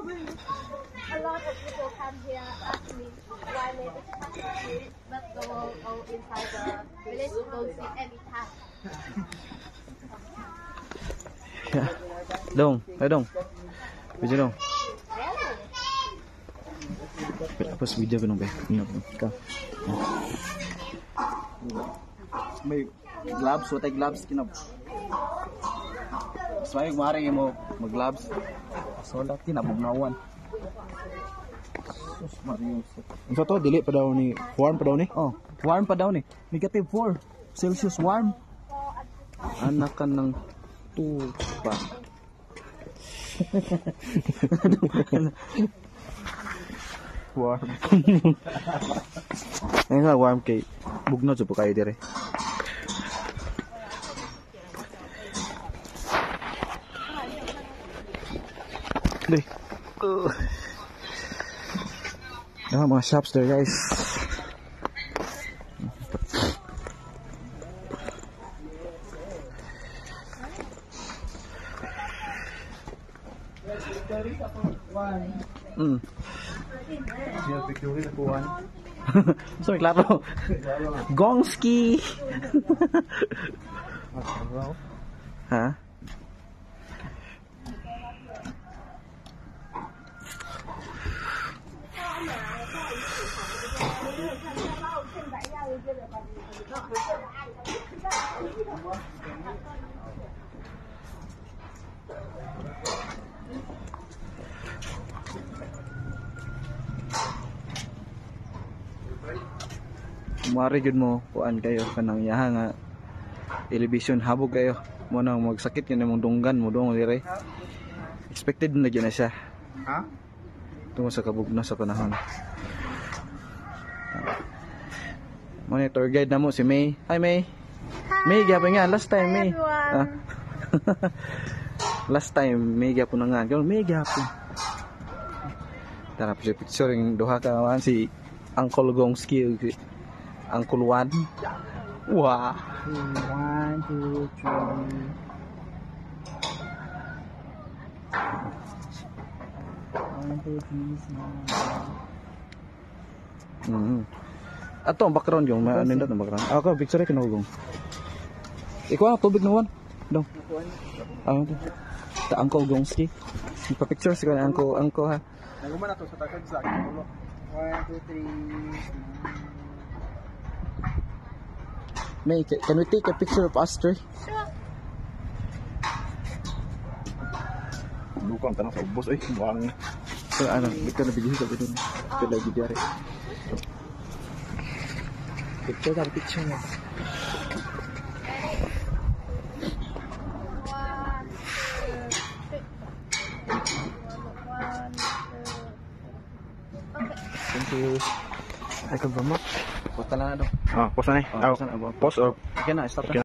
A lot of people come here ask me why they touch it, but go inside the village go see every time. Yeah. Dong, ayo dong. Video dong. Tapos video ko nung ba? Ikaw. May gloves, what gloves kinab. So ay mari mo mag-gloves. So laki na bugnawan. Sus Mario. Ito to dili pa daw ni warm pa daw ni. Oh, warm pa daw ni. Negative 4 Celsius warm. Anak ka ng tupa. Warm. Ay nga warm kay bugno sa po kayo dire. Deh. Mga shops there guys. Sorry, klaro. Gongski. Ha? Mari jud mo kuan kayo kanang yaha nga television habog kayo mo nang magsakit yan imong dunggan mo dong dire. Expected na gyud na siya. Ha? Tungo sa kabugna sa panahon. Monitor guide na mo si May. Hi May. Hi. May gyapon nga last time May. Last time May gyapon na nga. May gyapon. Tara picture yung duha ka si Uncle Gongski Uncle Juan. Wah. 1, 2, 3. Ato ang background yung ano nindot ang background. Ako picture ay kinugong. Ikaw tubig na wan. Dong. Ito. Ta Uncle Gongski. Ipa-picture si Uncle ha. Naguman na to sa takag sa akin. 1, 2, 3. May, can we take a picture of us three? Sure. Lukang tanong sa ubos ay buang. So ano, bigyan na video ko dito. Ito lagi diari. Picture na. Thank you. Ay, kagbamak. Post na daw. Ah, post na eh. Post or? Okay na, stop na.